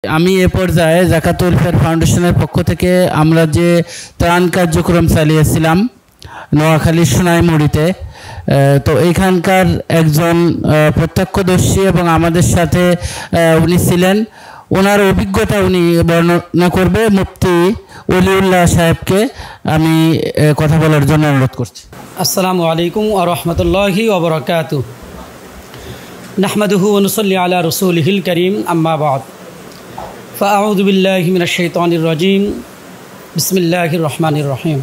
আমি এ পর্যায়ে জাকাতুল ফিতর ফাউন্ডেশনের পক্ষ থেকে আমরা যে ত্রাণ কার্যক্রম চালিয়েছিলাম নোয়াখালীর সোনাইমুড়িতে, তো এইখানকার একজন প্রত্যক্ষদর্শী এবং আমাদের সাথে উনি ছিলেন, ওনার অভিজ্ঞতা উনি বর্ণনা করবে। মুফতি ওলিউল্লাহ সাহেবকে আমি কথা বলার জন্য অনুরোধ করছি। আসসালামু আলাইকুম ওয়া রাহমাতুল্লাহি ওয়া বারাকাতুহু। নাহমাদুহু ওয়া নুসাল্লি আলা রাসূলিহিল কারীম, আম্মা বা'দ। ফাআউযু বিল্লাহি মিনাশ শাইতানির রাজীম। বিসমিল্লাহির রহমানির রহিম।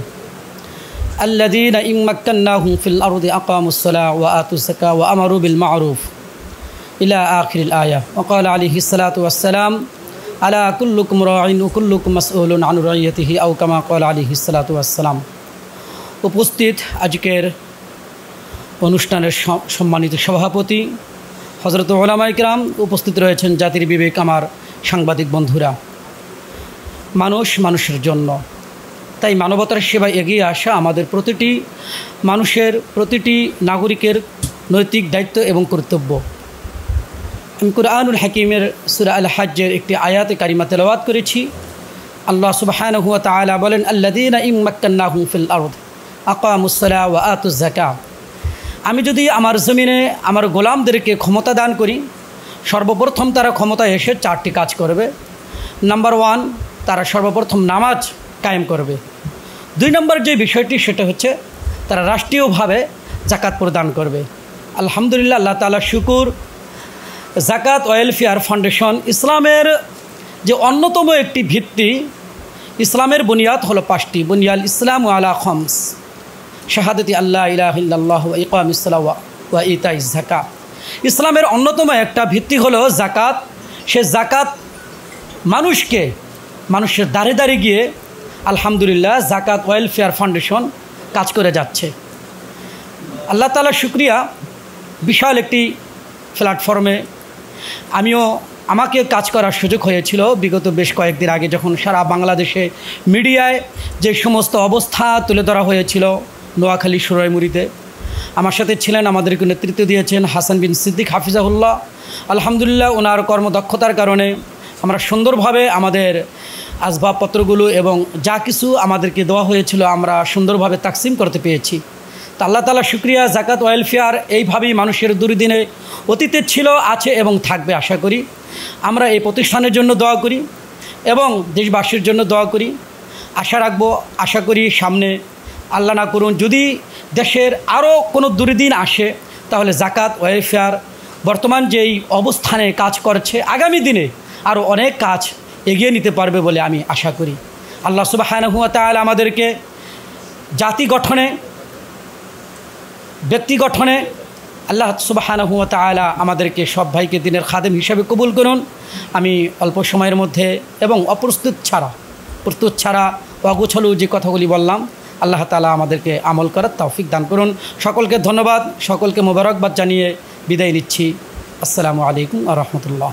আল্লাযীনা ইন মাক্কান্নাহুম ফিল আরদি আকামুস সালাহ ওয়া আতুজ যাকাহ ওয়া আমারু বিল মা'রুফ ইলা আখিরিল আয়াহ। ওয়া ক্বালা আলাইহিস সালাতু ওয়াস সালাম আলা কুল্লুকুম রাঈন ওয়া কুল্লুকুম মাসউলুন আন রাইয়াতিহি আও কামা ক্বালা আলাইহিস সালাতু ওয়াস সালাম। উপস্থিত আজকের অনুষ্ঠানের সম্মানিত সভাপতি হযরত উলামায়ে কিরাম, উপস্থিত রয়েছেন জাতির বিবেক আমার সাংবাদিক বন্ধুরা। মানুষ মানুষের জন্য, তাই মানবতার সেবায় এগিয়ে আসা আমাদের প্রতিটি মানুষের, প্রতিটি নাগরিকের নৈতিক দায়িত্ব এবং কর্তব্য। আমি কুরআনুল হাকিমের সূরা আল হজ্জের একটি আয়াতে কারিমা তেলাওয়াত করেছি। আল্লাহ সুবহানাহু ওয়া তাআলা বলেন, আল্লাযীনা ইন মাক্কান্নাহুম ফিল আরদ আকামুস সালাহ ওয়া আতুজ যাকাহ। আমি যদি আমার জমিনে আমার গোলামদেরকে ক্ষমতা দান করি, সর্বপ্রথম তারা ক্ষমতায় এসে চারটি কাজ করবে। নাম্বার 1, তারা সর্বপ্রথম নামাজ কায়েম করবে। 2 নম্বর যে বিষয়টি সেটা হচ্ছে তারা রাষ্ট্রীয়ভাবে জাকাত প্রদান করবে। আলহামদুলিল্লাহ, আল্লাহ তাআলা শুকুর, জাকাত ওয়েলফেয়ার ফাউন্ডেশন ইসলামের যে অন্যতম একটি ভিত্তি। ইসলামের বুনিয়াদ হলো 5টি। বুনিয়াল ইসলাম আলা খামস, শাহাদাতি আল্লাহ ইলাহা ইল্লাল্লাহ ওয়া ইকামিস সালাহ ওয়া ইতাইজ যাকাত। ইসলামের অন্যতম একটা ভিত্তি হলো জাকাত। সে জাকাত মানুষের দাঁড়ে দাঁড়িয়ে গিয়ে আলহামদুলিল্লাহ জাকাত ওয়েলফেয়ার ফাউন্ডেশন কাজ করে যাচ্ছে। আল্লাহ তাআলার শুকরিয়া, বিশাল একটি প্ল্যাটফর্মে আমাকে কাজ করার সুযোগ হয়েছিল বিগত বেশ কয়েকদিন আগে, যখন সারা বাংলাদেশে মিডিয়ায় যে সমস্ত অবস্থা তুলে ধরা হয়েছিল নোয়াখালী সোনাইমুড়িতে। আমার সাথে ছিলেন, আমাদেরকে নেতৃত্ব দিয়েছেন হাসান বিন সিদ্দিক হাফিজাহুল্লাহ। আলহামদুলিল্লাহ, ওনার কর্মদক্ষতার কারণে আমরা সুন্দরভাবে আমাদের আসবাবপত্রগুলো এবং যা কিছু আমাদেরকে দেওয়া হয়েছিল আমরা সুন্দরভাবে তাকসিম করতে পেরেছি। তা আল্লাহ তাআলা শুকরিয়া। জাকাত ওয়েলফেয়ার এইভাবেই মানুষের দুর্দিনে অতীতে ছিল, আছে এবং থাকবে আশা করি। আমরা এই প্রতিষ্ঠানের জন্য দোয়া করি এবং দেশবাসীর জন্য দোয়া করি। আশা করি সামনে আল্লাহ না করুন যদি দেশের আরও কোনো দুর্দিন আসে, তাহলে জাকাত ওয়েলফেয়ার বর্তমান যেই অবস্থানে কাজ করছে, আগামী দিনে আরও অনেক কাজ এগিয়ে নিতে পারবে বলে আমি আশা করি। আল্লাহ সুবহানাহু ওয়া তাআলা আমাদেরকে জাতি গঠনে, ব্যক্তি গঠনে আল্লাহ সুবহানাহু ওয়া তাআলা আমাদেরকে সব ভাইকে দিনের খাদেম হিসাবে কবুল করুন। আমি অল্প সময়ের মধ্যে এবং প্রস্তুত ছাড়া অগোছালো যে কথাগুলি বললাম, আল্লাহ তাআলা আমাদেরকে আমল করার তৌফিক দান করুন। সকলকে ধন্যবাদ, সকলকে মোবারকবাদ জানিয়ে বিদায় নিচ্ছি। আসসালামু আলাইকুম ওয়া রাহমাতুল্লাহ।